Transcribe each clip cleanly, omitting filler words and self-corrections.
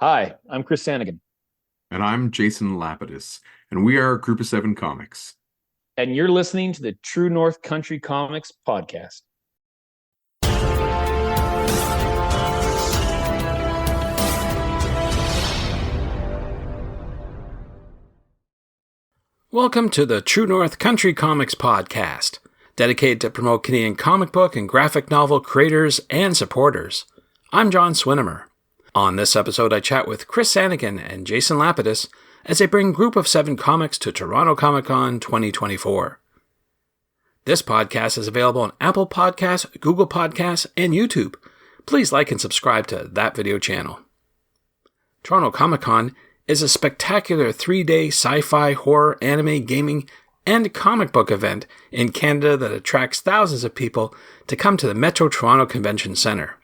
Hi, I'm Chris Sanagan, And I'm Jason Lapidus, and we are a group of seven comics. and you're listening to the True North Country Comics podcast. Welcome to the True North Country Comics podcast, dedicated to promote Canadian comic book and graphic novel creators and supporters. I'm John Swinimer. On this episode, I chat with Chris Sanagan and Jason Lapidus as they bring Group of Seven comics to Toronto Comicon 2024. This podcast is available on Apple Podcasts, Google Podcasts, and YouTube. Please like and subscribe to that video channel. Toronto Comicon is a spectacular 3-day sci-fi, horror, anime, gaming, and comic book event in Canada that attracts thousands of people to come to the Metro Toronto Convention Centre.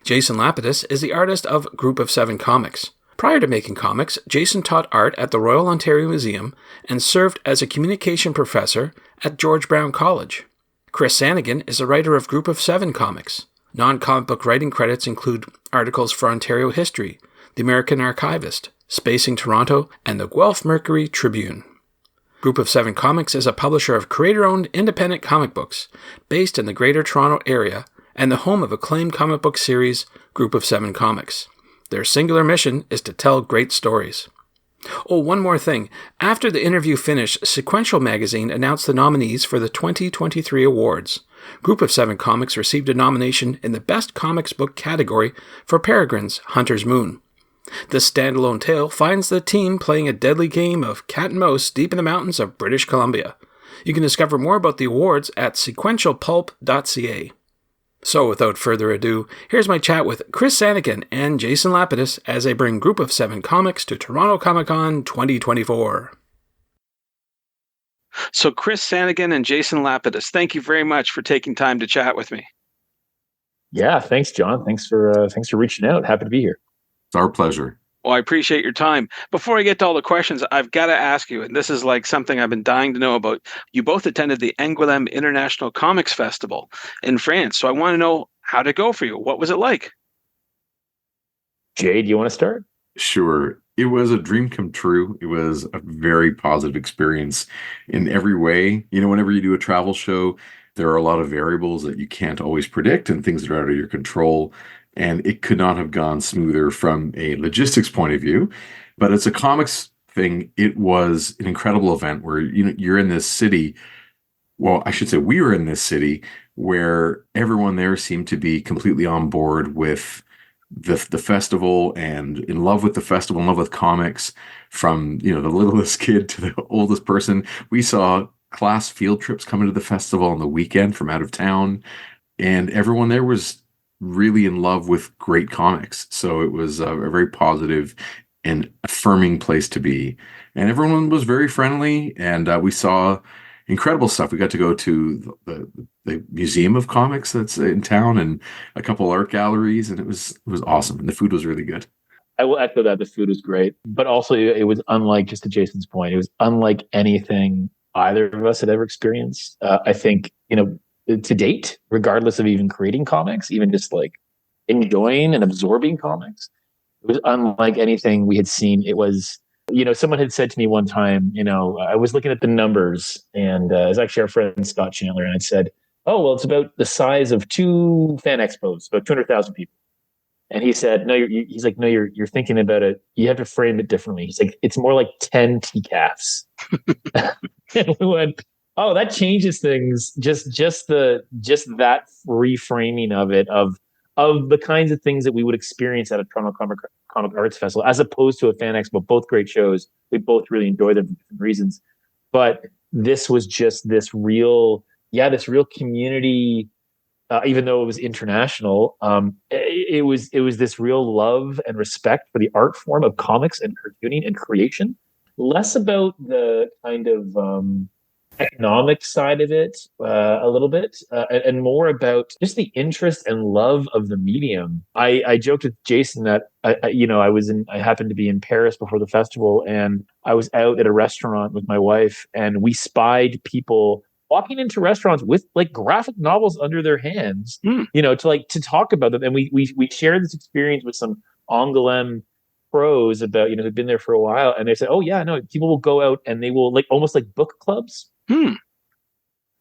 Jason Lapidus is the artist of Group of Seven Comics. Prior to making comics, Jason taught art at the Royal Ontario Museum and served as a communication professor at George Brown College. Chris Sanagan is a writer of Group of Seven Comics. Non-comic book writing credits include articles for Ontario History, The American Archivist, Spacing Toronto, and the Guelph Mercury Tribune. Group of Seven Comics is a publisher of creator-owned independent comic books based in the Greater Toronto Area and the home of acclaimed comic book series Group of Seven Comics. Their singular mission is to tell great stories. Oh, one more thing. After the interview finished, Sequential magazine announced the nominees for the 2023 awards. Group of Seven Comics received a nomination in the Best Comics Book category for Peregrine's Hunter's Moon. This standalone tale finds the team playing a deadly game of cat and mouse deep in the mountains of British Columbia. You can discover more about the awards at sequentialpulp.ca. So, without further ado, here's my chat with Chris Sanagan and Jason Lapidus as they bring Group of Seven comics to Toronto Comicon 2024. So, Chris Sanagan and Jason Lapidus, thank you very much for taking time to chat with me. Yeah, thanks, John. Thanks for reaching out. Happy to be here. It's our pleasure. Well, I appreciate your time. Before I get to all the questions, I've got to ask you, and this is like something I've been dying to know about. You both attended the Angoulême International Comics Festival in France, so I want to know how did it go for you? What was it like? Jay, do you want to start? Sure. It was a dream come true. It was a very positive experience in every way. Whenever you do a travel show, there are a lot of variables that you can't always predict and things that are out of your control. And it could not have gone smoother from a logistics point of view. But as a comics thing, it was an incredible event where you're in this city. Well, I should say we were in this city where everyone there seemed to be completely on board with the festival and in love with the festival, in love with comics, from the littlest kid to the oldest person. We saw class field trips coming to the festival on the weekend from out of town, and everyone there was really in love with great comics. So it was a very positive and affirming place to be. And everyone was very friendly, and we saw incredible stuff. We got to go to the Museum of Comics that's in town and a couple art galleries, and it was awesome. And the food was really good. I will echo that. The food was great, but also it was unlike, just to Jason's point, it was unlike anything either of us had ever experienced. I think, to date, regardless of even creating comics, even just like enjoying and absorbing comics, it was unlike anything we had seen. It was, someone had said to me one time, I was looking at the numbers, and it was actually our friend Scott Chandler, and I said, oh, well, it's about the size of 2 fan expos, about 200,000 people. And he said, no, you're thinking about it. You have to frame it differently. He's like, it's more like 10 TCAFs. And we went, oh, that changes things. Just that reframing of it, of the kinds of things that we would experience at a Toronto Comic Arts Festival, as opposed to a fan expo. Both great shows. We both really enjoyed them for different reasons. But this was just this real community. Even though it was international, it was this real love and respect for the art form of comics and cartooning and creation. Less about the kind of economic side of it a little bit, and more about just the interest and love of the medium. I joked with Jason that I happened to be in Paris before the festival, and I was out at a restaurant with my wife, and we spied people walking into restaurants with like graphic novels under their hands, to talk about them. And we shared this experience with some Angoulême pros about, who've been there for a while, and they say, oh yeah, no, people will go out and they will, like, almost like book clubs. They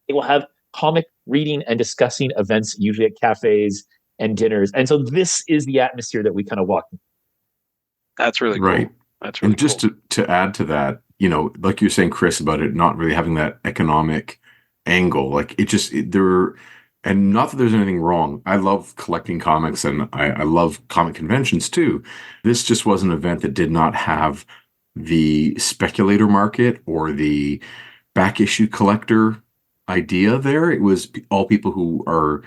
will have comic reading and discussing events, usually at cafes and dinners. And so this is the atmosphere that we kind of walk in. That's really right. cool. That's really and just cool. to add to that, like you're saying, Chris, about it not really having that economic angle, like and not that there's anything wrong. I love collecting comics and I love comic conventions too. This just was an event that did not have the speculator market or the back issue collector idea there. It was all people who are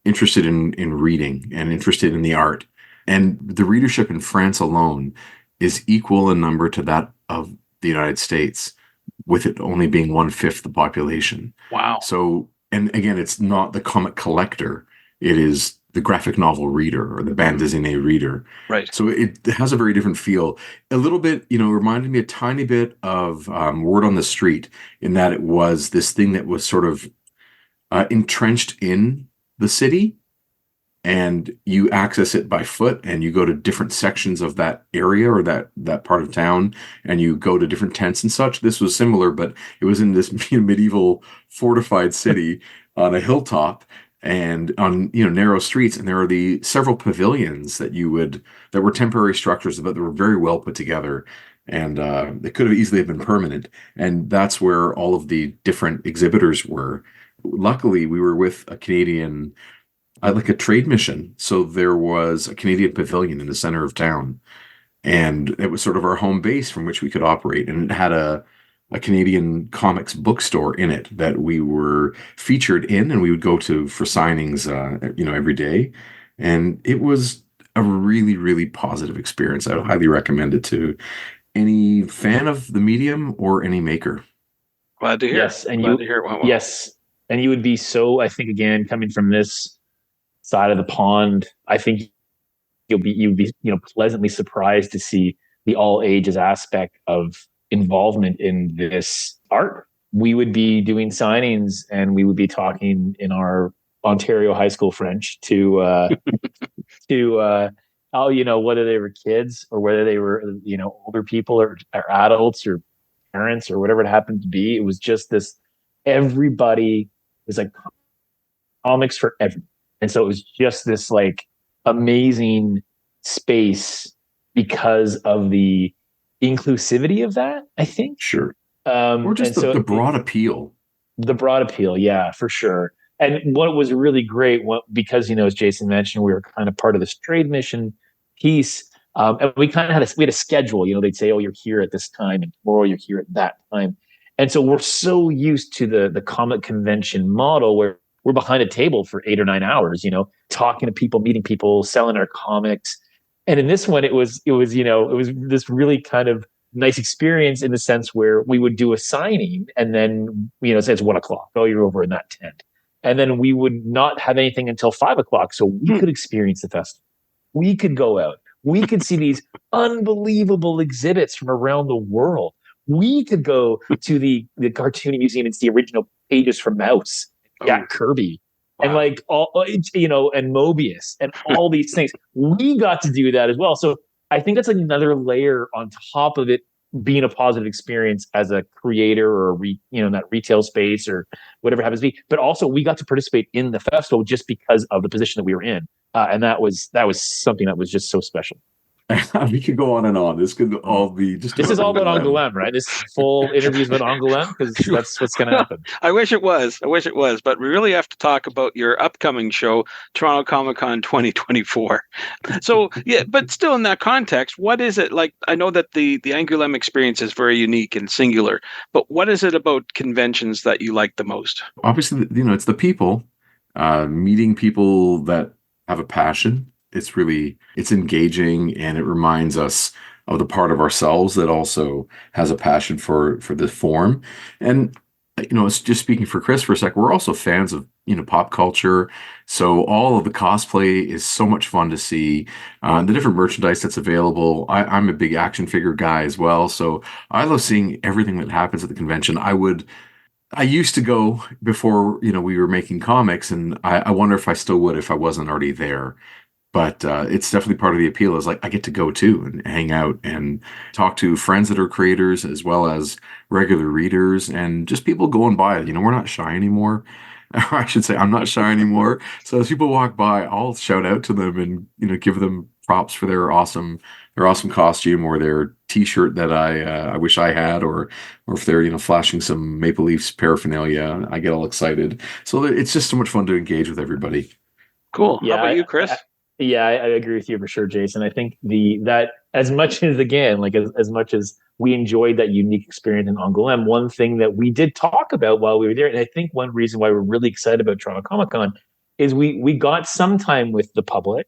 interested in reading and interested in the art. And the readership in France alone is equal in number to that of the United States, with it only being 1/5 the population. Wow. So, and again, it's not the comic collector, it is the graphic novel reader or the bande dessinée reader. Right. So it has a very different feel. A little bit, reminded me a tiny bit of Word on the Street, in that it was this thing that was sort of entrenched in the city, and you access it by foot, and you go to different sections of that area or that part of town, and you go to different tents and such. This was similar, but it was in this medieval fortified city on a hilltop and on narrow streets, and there are the several pavilions that were temporary structures, but they were very well put together, and they could have easily been permanent. And that's where all of the different exhibitors were. Luckily, we were with a Canadian, like a trade mission. So there was a Canadian pavilion in the center of town, and it was sort of our home base from which we could operate. And it had a Canadian comics bookstore in it that we were featured in, and we would go to for signings, every day. And it was a really, really positive experience. I would highly recommend it to any fan of the medium or any maker. Glad to hear. Yes, and Glad to hear it went well. Yes, and you would be so, I think, again, coming from this side of the pond, I think you'd be pleasantly surprised to see the all ages aspect of involvement in this art. We would be doing signings, and we would be talking in our Ontario high school French to whether they were kids or whether they were older people or adults or parents or whatever it happened to be. It was just this, everybody was like, comics for everyone. And so it was just this like amazing space because of the inclusivity of that, I think. Sure. Or just the broad appeal. The broad appeal, yeah, for sure. And what was really great, because, as Jason mentioned, we were kind of part of this trade mission piece. And we kind of had a schedule, they'd say, oh, you're here at this time, and tomorrow you're here at that time. And so we're so used to the comic convention model where we're behind a table for 8 or 9 hours, talking to people, meeting people, selling our comics. And in this one, it was this really kind of nice experience in the sense where we would do a signing, and then, say it's 1:00. Oh, you're over in that tent. And then we would not have anything until 5:00. So we could experience the festival. We could go out. We could see these unbelievable exhibits from around the world. We could go to the Cartooning Museum and see original pages from Mouse, Jack Kirby, wow, and like all, and Mobius, and all these things. We got to do that as well. So I think that's another layer on top of it being a positive experience as a creator or in that retail space or whatever it happens to be. But also we got to participate in the festival just because of the position that we were in. And that was something that was just so special. We could go on and on. This could all be just. This is all about Angoulême, right? This full interview is about Angoulême, because that's what's going to happen. I wish it was, but we really have to talk about your upcoming show, Toronto Comicon 2024. So, yeah, but still in that context, what is it like? I know that the Angoulême experience is very unique and singular, but what is it about conventions that you like the most? Obviously, it's the people, meeting people that have a passion. It's engaging, and it reminds us of the part of ourselves that also has a passion for the form. And, it's just speaking for Chris for a sec, we're also fans of, pop culture. So all of the cosplay is so much fun to see, the different merchandise that's available. I'm a big action figure guy as well. So I love seeing everything that happens at the convention. I used to go before, we were making comics, and I wonder if I still would if I wasn't already there. But it's definitely part of the appeal is like I get to go too and hang out and talk to friends that are creators as well as regular readers and just people going by. We're not shy anymore. Or I should say I'm not shy anymore. So as people walk by, I'll shout out to them and give them props for their awesome costume or their T-shirt that I wish I had, or if they're flashing some Maple Leafs paraphernalia, I get all excited. So it's just so much fun to engage with everybody. Cool. Yeah, How about you, Chris? I agree with you for sure, Jason. I think that as much as again, like as much as we enjoyed that unique experience in Angoulême, one thing that we did talk about while we were there, and I think one reason why we're really excited about Toronto Comicon is we got some time with the public.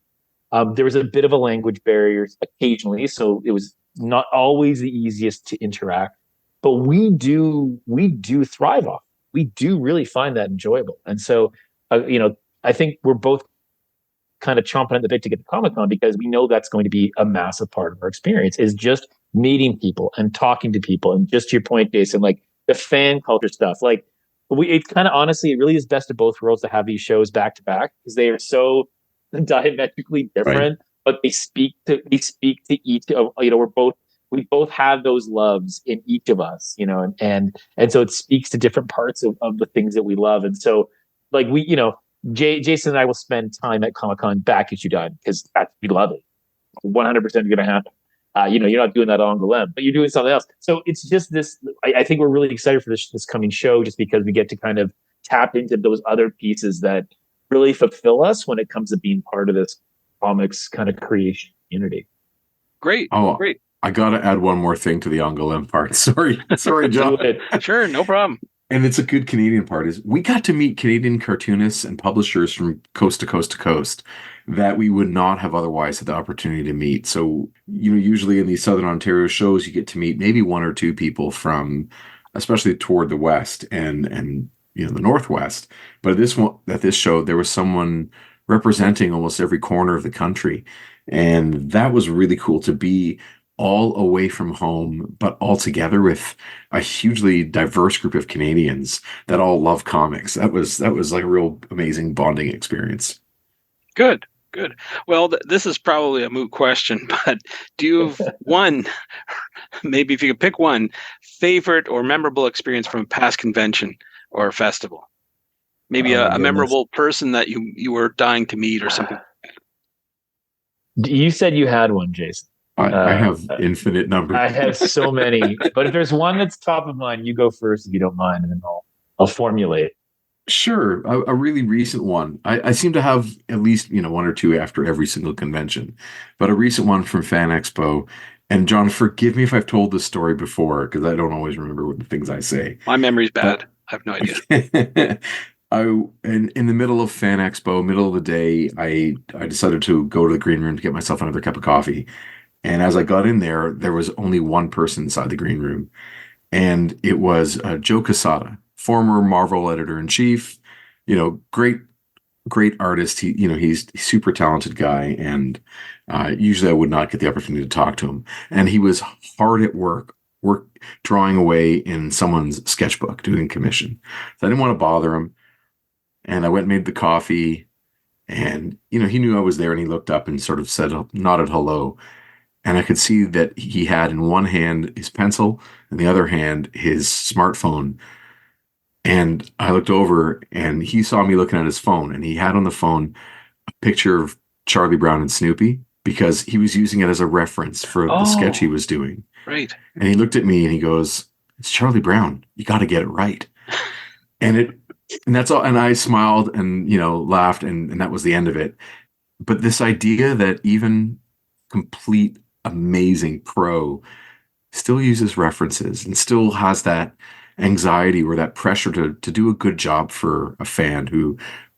There was a bit of a language barrier occasionally, so it was not always the easiest to interact. But we do thrive off. We do really find that enjoyable, and so I think we're both kind of chomping at the bit to get to Comic Con because we know that's going to be a massive part of our experience is just meeting people and talking to people. And just to your point, Jason, like the fan culture stuff, like it's kind of honestly, it really is best of both worlds to have these shows back to back because they are so diametrically different, right? But they speak to each of, we both have those loves in each of us, and so it speaks to different parts of the things that we love. And so like Jason and I will spend time at Comic-Con back at you done because we love it. 100% going to happen. You're not doing that on Angoulême, but you're doing something else. So it's just this. I think we're really excited for this coming show, just because we get to kind of tap into those other pieces that really fulfill us when it comes to being part of this comics kind of creation community. Great. Great. I got to add one more thing to the Angoulême part. Sorry, John. Sure, no problem. And it's a good Canadian part is we got to meet Canadian cartoonists and publishers from coast to coast to coast that we would not have otherwise had the opportunity to meet. So, usually in these Southern Ontario shows, you get to meet maybe one or two people from, especially toward the West and the Northwest. But at this show, there was someone representing almost every corner of the country. And that was really cool to be all away from home, but all together with a hugely diverse group of Canadians that all love comics. That was like a real amazing bonding experience. Good. Well, this is probably a moot question, but do you have one, maybe if you could pick one, favorite or memorable experience from a past convention or festival? Maybe a memorable person that you were dying to meet or something. You said you had one, Jason. I have infinite numbers. I have so many, but if there's one that's top of mind, you go first if you don't mind, and then I'll formulate. Sure, a really recent one. I seem to have at least one or two after every single convention, but a recent one from Fan Expo. And John, forgive me if I've told this story before because I don't always remember what the things I say. My memory's bad. I have no idea. In the middle of Fan Expo, middle of the day, I decided to go to the green room to get myself another cup of coffee. And as I got in there, there was only one person inside the green room. And it was Joe Quesada, former Marvel editor-in-chief, great artist. He's a super talented guy. And usually I would not get the opportunity to talk to him. And he was hard at work drawing away in someone's sketchbook, doing commission. So I didn't want to bother him. And I went and made the coffee. And, he knew I was there and he looked up and sort of nodded hello. And I could see that he had in one hand his pencil and the other hand his smartphone. And I looked over and he saw me looking at his phone, and he had on the phone a picture of Charlie Brown and Snoopy because he was using it as a reference for the sketch he was doing. Right. And he looked at me and he goes, "It's Charlie Brown. You got to get it right." And that's all. And I smiled and, laughed and that was the end of it. But this idea that even complete amazing pro still uses references and still has that anxiety or that pressure to do a good job for a fan who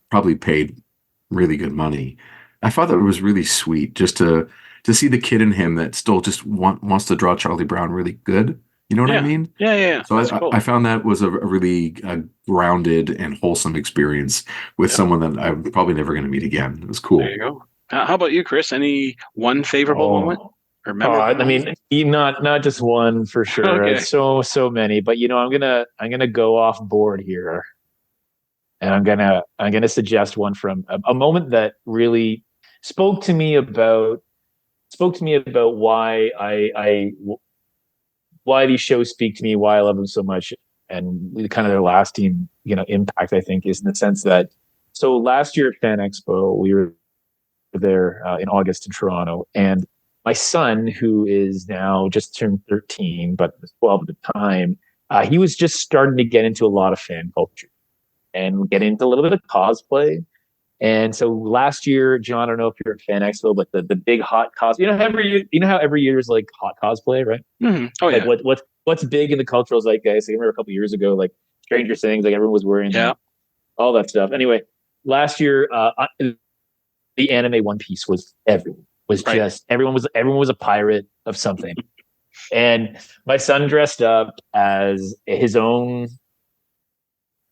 probably paid really good money. I thought that was really sweet just to see the kid in him that still just wants to draw Charlie Brown really good. You know what I mean? Yeah. So cool. I found that was a really grounded and wholesome experience with someone that I'm probably never going to meet again. It was cool. There you go. How about you, Chris? Any one favorable moment? I mean, not just one for sure. Okay. So many, but I'm gonna go off board here, and I'm gonna suggest one from a moment that really spoke to me about why these shows speak to me, why I love them so much, and kind of their lasting, impact. I think is in the sense that so last year at Fan Expo, we were there in August in Toronto, and my son, who is now just turned 13, but was 12 at the time, he was just starting to get into a lot of fan culture and get into a little bit of cosplay. And so last year, John, I don't know if you're at Fan Expo, but the big hot cosplay, how every year is like hot cosplay, right? Mm-hmm. Oh yeah. Like what's big in the cultural zeitgeist? I remember a couple years ago, like Stranger Things, like everyone was wearing all that stuff. Anyway, last year, the anime One Piece was everyone was right. Just everyone was a pirate of something, and my son dressed up as his own.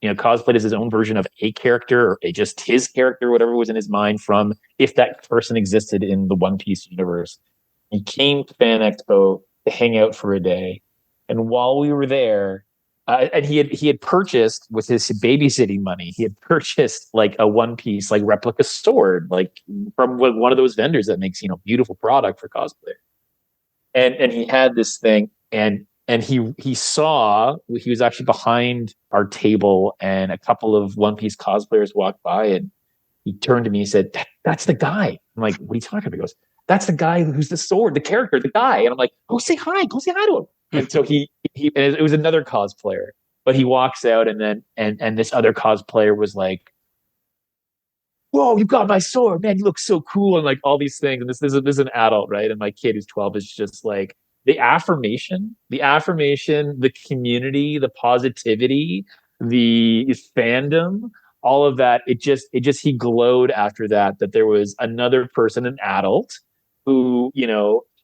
Cosplayed as his own version of a character or just his character, whatever was in his mind from if that person existed in the One Piece universe. He came to Fan Expo to hang out for a day. And while we were there, and he had purchased with his babysitting money, he had purchased like a One Piece like replica sword, like from one of those vendors that makes, beautiful product for cosplay. And he had this thing and he was actually behind our table and a couple of One Piece cosplayers walked by and he turned to me and said, that's the guy. I'm like, what are you talking about? He goes, that's the guy who's the sword, the character, the guy. And I'm like, go say hi to him. And so he and it was another cosplayer, but he walks out and then, and this other cosplayer was like, whoa, you got my sword, man, you look so cool. And like all these things. And this is an adult, right? And my kid who's 12 is just like, the affirmation, the community, the positivity, the fandom, all of that. He glowed after that there was another person, an adult, who,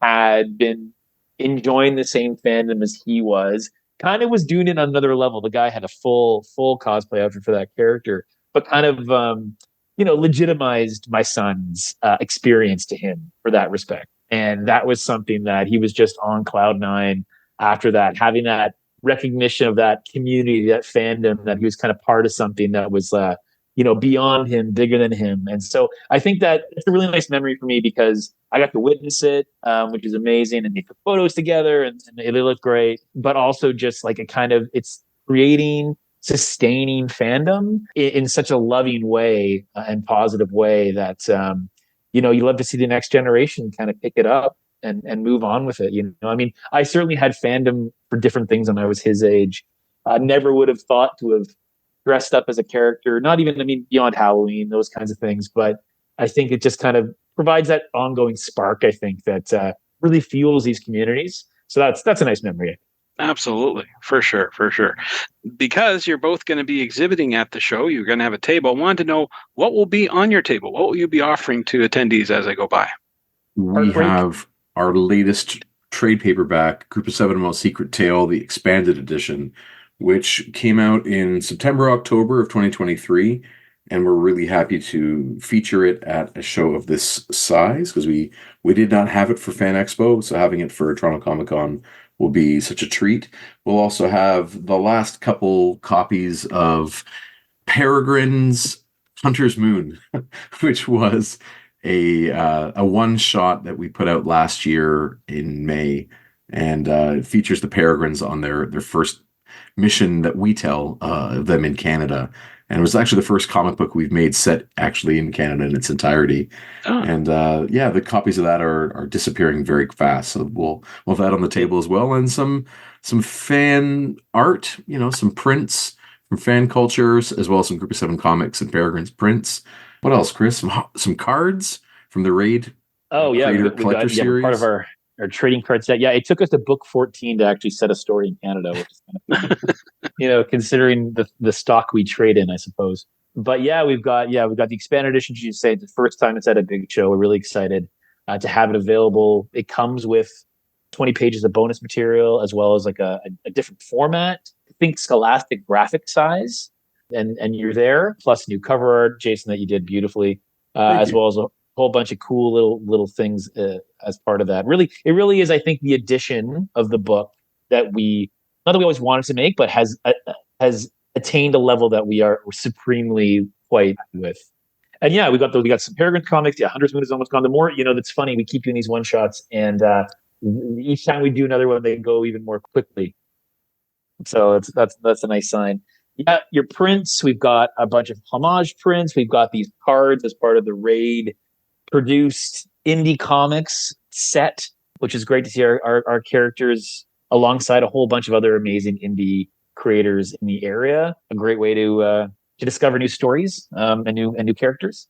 had been enjoying the same fandom as he was, kind of was doing it on another level. The guy had a full cosplay outfit for that character, but kind of, legitimized my son's experience to him for that respect. And that was something that he was just on cloud nine after that, having that recognition of that community, that fandom, that he was kind of part of something that was, beyond him, bigger than him. And so I think that it's a really nice memory for me because I got to witness it, which is amazing. And they took photos together and they look great, but also just like it's creating, sustaining fandom in such a loving way and positive way that, you love to see the next generation kind of pick it up and move on with it. I mean, I certainly had fandom for different things when I was his age. I never would have thought to have dressed up as a character, not even, beyond Halloween, those kinds of things. But I think it just kind of provides that ongoing spark, I think, that really fuels these communities. So that's a nice memory. Absolutely. For sure. Because you're both going to be exhibiting at the show, you're going to have a table. I wanted to know what will be on your table. What will you be offering to attendees as they go by? We have our latest trade paperback, Group of Seven Most Secret Tale, the expanded edition, which came out in September, October of 2023. And we're really happy to feature it at a show of this size because we did not have it for Fan Expo. So having it for Toronto Comicon will be such a treat. We'll also have the last couple copies of Peregrine's Hunter's Moon, which was a one shot that we put out last year in May, and it features the Peregrines on their first mission that we tell of them in Canada. And it was actually the first comic book we've made set actually in Canada in its entirety. Oh. And the copies of that are disappearing very fast. So we'll have that on the table as well. And some fan art, some prints from fan cultures, as well as some Group of Seven comics and Peregrine's prints. What else, Chris? Some cards from the Raid. Oh, yeah. We got series. Part of our trading card set. Yeah, it took us to book 14 to actually set a story in Canada, which is kind of considering the stock we trade in, I suppose. But yeah, we've got the expanded edition. You say it's the first time it's at a big show. We're really excited to have it available. It comes with 20 pages of bonus material as well as like a different format. I think Scholastic graphic size, and you're there. Plus new cover art, Jason, that you did beautifully, as well as a whole bunch of cool little things as part of that. It really is, I think, the addition of the book that we always wanted to make, but has attained a level that we're supremely quite with. And yeah, we got some Peregrine comics. Yeah, Hunter's Moon is almost gone. The more, that's funny. We keep doing these one shots, and each time we do another one, they go even more quickly. So that's a nice sign. Yeah, your prints. We've got a bunch of homage prints. We've got these cards as part of the Raid produced indie comics set, which is great to see our characters alongside a whole bunch of other amazing indie creators in the area. A great way to discover new stories and new characters.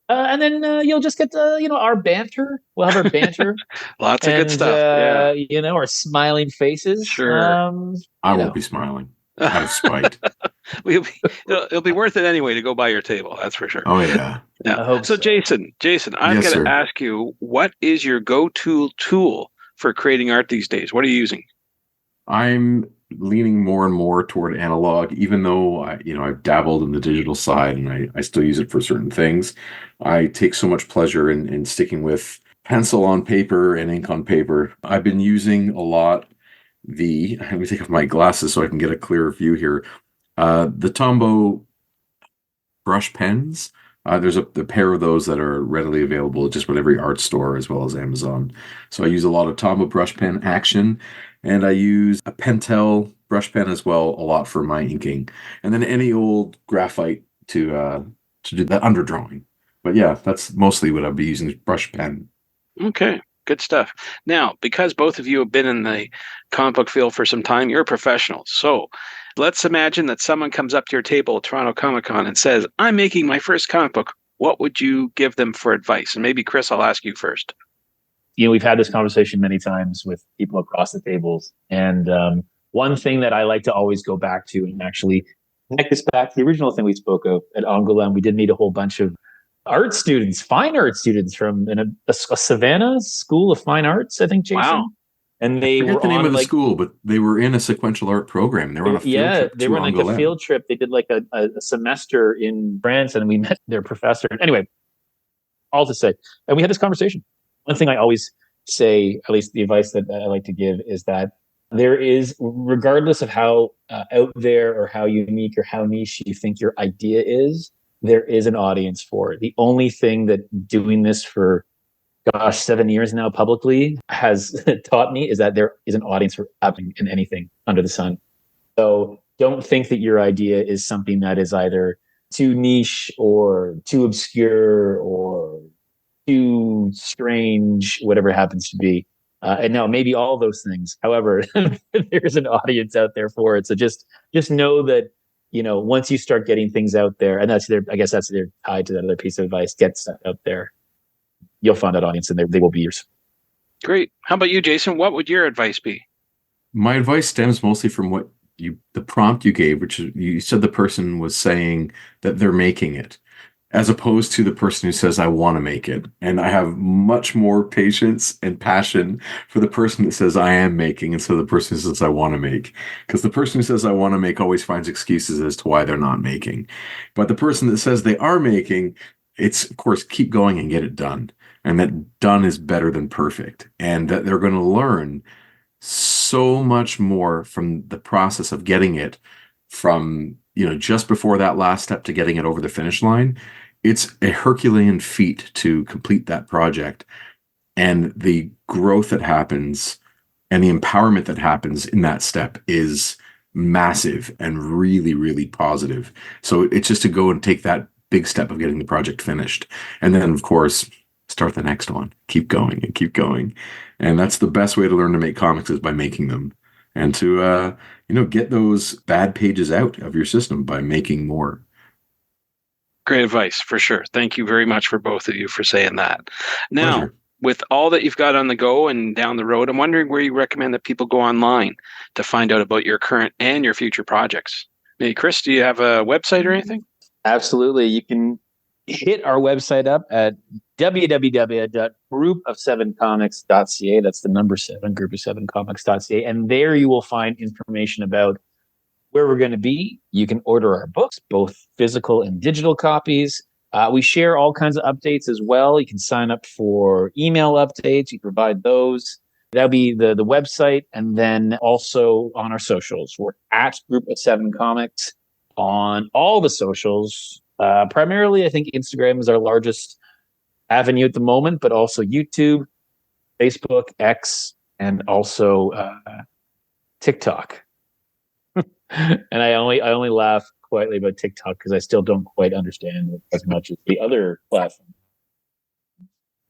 And then you'll just get our banter. We'll have our banter. Lots of good stuff. Our smiling faces. Sure. I won't be smiling out of spite. It'll be worth it anyway to go by your table. That's for sure. Oh yeah. I hope so. Jason, I've got to ask you, what is your go-to tool for creating art these days? What are you using? I'm leaning more and more toward analog, even though I've dabbled in the digital side and I still use it for certain things. I take so much pleasure in sticking with pencil on paper and ink on paper. I've been using a lot let me take off my glasses so I can get a clearer view here. The Tombow brush pens. There's a pair of those that are readily available just with every art store as well as Amazon. So I use a lot of Tombow brush pen action, and I use a Pentel brush pen as well a lot for my inking, and then any old graphite to do the underdrawing. But yeah, that's mostly what I'll be using is brush pen. Okay. Good stuff. Now, because both of you have been in the comic book field for some time, you're professionals. So let's imagine that someone comes up to your table at Toronto Comicon and says, I'm making my first comic book. What would you give them for advice? And maybe, Chris, I'll ask you first. We've had this conversation many times with people across the tables. And one thing that I like to always go back to, and actually connect this back to the original thing we spoke of at Angoulême, we did meet a whole bunch of fine art students from a Savannah School of Fine Arts, I think, Jason. Wow. And they were the name of the school, but they were in a sequential art program. They were on a field trip. They were on like a field trip. They did like a semester in France, and we met their professor. Anyway, all to say, and we had this conversation. One thing I always say, at least the advice that I like to give, is that there is, regardless of how out there or how unique or how niche you think your idea is, there is an audience for it. The only thing that doing this for 7 years now publicly has taught me is that there is an audience for everything and anything under the sun. So don't think that your idea is something that is either too niche or too obscure or too strange, whatever it happens to be. And now maybe all those things. However, there's an audience out there for it. So just know that, once you start getting things out there, and that's they're tied to that other piece of advice, get stuff out there. You'll find that audience, and they will be yours. Great. How about you, Jason? What would your advice be? My advice stems mostly from the prompt you gave, which you said the person was saying that they're making it, as opposed to the person who says, I want to make it. And I have much more patience and passion for the person that says, I am making, instead of the person who says, I want to make. Because the person who says, I want to make always finds excuses as to why they're not making. But the person that says they are making, it's, of course, keep going and get it done. And that done is better than perfect. And that they're going to learn so much more from the process of getting it from, just before that last step to getting it over the finish line. It's a Herculean feat to complete that project, and the growth that happens and the empowerment that happens in that step is massive and really, really positive. So it's just to go and take that big step of getting the project finished. And then, of course, start the next one. Keep going and keep going. And that's the best way to learn to make comics, is by making them, and to, get those bad pages out of your system by making more. Great advice, for sure. Thank you very much for both of you for saying that. Now, Pleasure. With all that you've got on the go and down the road, I'm wondering where you recommend that people go online to find out about your current and your future projects. Maybe, Chris, do you have a website or anything? Absolutely. You can hit our website up at www.groupofsevencomics.ca. That's the number 7, groupofsevencomics.ca. And there you will find information about where we're going to be. You can order our books, both physical and digital copies. We share all kinds of updates as well. You can sign up for email updates. You provide those. That'll be the website. And then also on our socials. We're at Group of 7 Comics on all the socials. Primarily, I think Instagram is our largest avenue at the moment, but also YouTube, Facebook, X, and also TikTok. And I only laugh quietly about TikTok because I still don't quite understand it as much as the other platforms.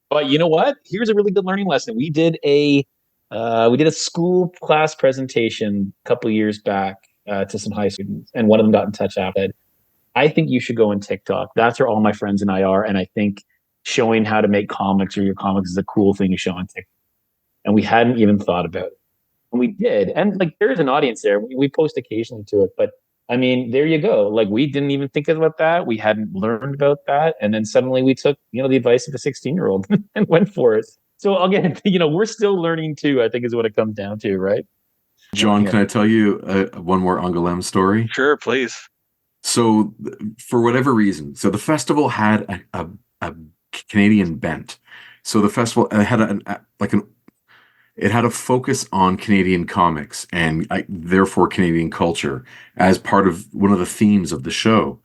But you know what? Here's a really good learning lesson. We did a school class presentation a couple years back to some high students, and one of them got in touch after it. I think you should go on TikTok. That's where all my friends and I are, and I think showing how to make comics or your comics is a cool thing to show on TikTok. And we hadn't even thought about it. And we did. And like there is an audience there. We post occasionally to it. But I mean, there you go. Like we didn't even think about that. We hadn't learned about that. And then suddenly we took, the advice of a 16-year-old and went for it. So again, we're still learning too, I think is what it comes down to, right? John, can I tell you one more Angoulême story? Sure, please. So for whatever reason, so the festival had a Canadian bent. So the festival had it had a focus on Canadian comics and therefore Canadian culture as part of one of the themes of the show.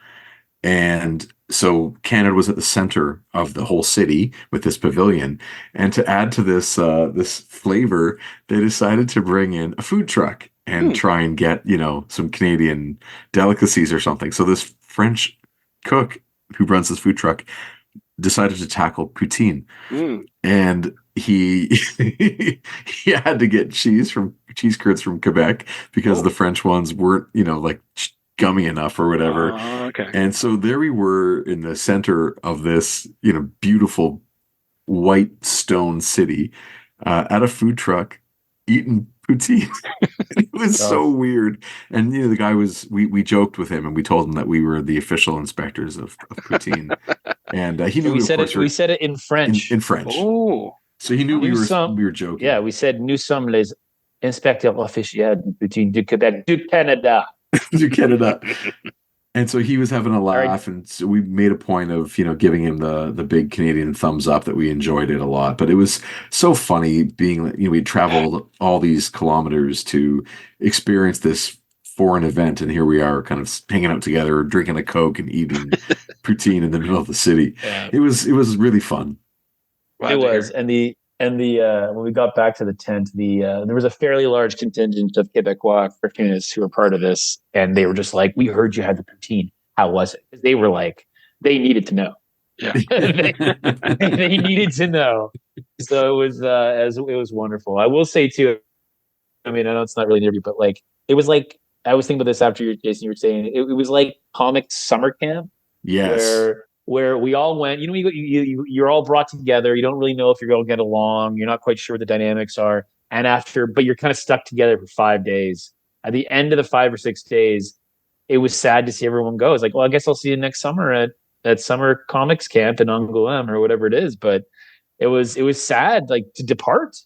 And so Canada was at the center of the whole city with this pavilion. And to add to this this flavor, they decided to bring in a food truck and try and get, some Canadian delicacies or something. So this French cook who runs this food truck decided to tackle poutine. And he he had to get cheese curds from Quebec because the French ones weren't, gummy enough or whatever. Okay. And so there we were in the center of this, beautiful white stone city at a food truck eating poutine. It was so weird. And the guy we joked with him and we told him that we were the official inspectors of poutine. And he knew we said it in French. In French. Oh. So he knew we were joking. Yeah, we said nous sommes les inspecteurs officiels du poutine du Québec du Canada. Du Canada. And so he was having a laugh, and so we made a point of, giving him the big Canadian thumbs up that we enjoyed it a lot. But it was so funny being, we traveled all these kilometers to experience this foreign event, and here we are kind of hanging out together, drinking a Coke and eating poutine in the middle of the city. Yeah. It was really fun. It was, and the when we got back to the tent, there was a fairly large contingent of Quebecois cartoonists who were part of this, and they were just like, "We heard you had the poutine. How was it?" They were like, they needed to know. Yeah, they needed to know. So it was wonderful. I will say too. I mean, I know it's not really an interview, but like it was like I was thinking about this after Jason. You were saying it was like comic summer camp. Yes. Where we all went, you're all brought together. You don't really know if you're going to get along. You're not quite sure what the dynamics are. But you're kind of stuck together for 5 days. At the end of the 5 or 6 days, it was sad to see everyone go. It's like, well, I guess I'll see you next summer at summer comics camp in Angoulême or whatever it is. But it was sad, like, to depart.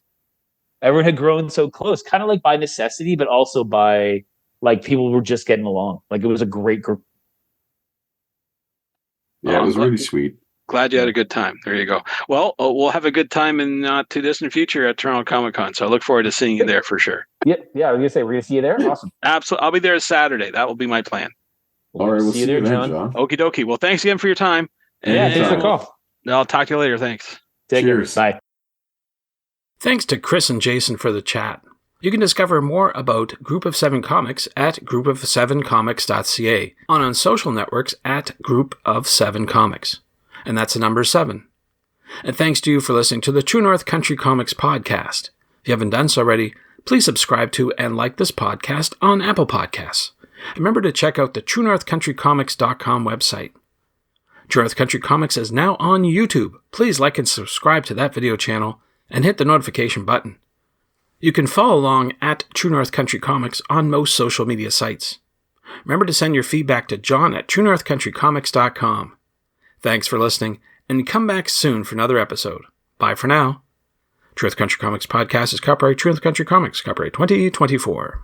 Everyone had grown so close, kind of like by necessity, but also by like people were just getting along. Like it was a great group. Yeah, it was really sweet. Glad you had a good time. There you go. Well, we'll have a good time in not too distant future at Toronto Comicon. So I look forward to seeing you there for sure. Yeah, I was gonna say we're gonna see you there. Awesome. Absolutely, I'll be there Saturday. That will be my plan. All right, we'll see you there, John. Okie dokie. Well, thanks again for your time. Thanks for the call. I'll talk to you later. Thanks. Cheers. Bye. Thanks to Chris and Jason for the chat. You can discover more about Group of 7 Comics at groupof7comics.ca, on social networks at Group of 7 Comics. And that's the number 7. And thanks to you for listening to the True North Country Comics podcast. If you haven't done so already, please subscribe to and like this podcast on Apple Podcasts. And remember to check out the TrueNorthCountryComics.com website. True North Country Comics is now on YouTube. Please like and subscribe to that video channel and hit the notification button. You can follow along at True North Country Comics on most social media sites. Remember to send your feedback to John at TrueNorthCountryComics.com. Thanks for listening, and come back soon for another episode. Bye for now. True North Country Comics Podcast is copyright True North Country Comics, copyright 2024.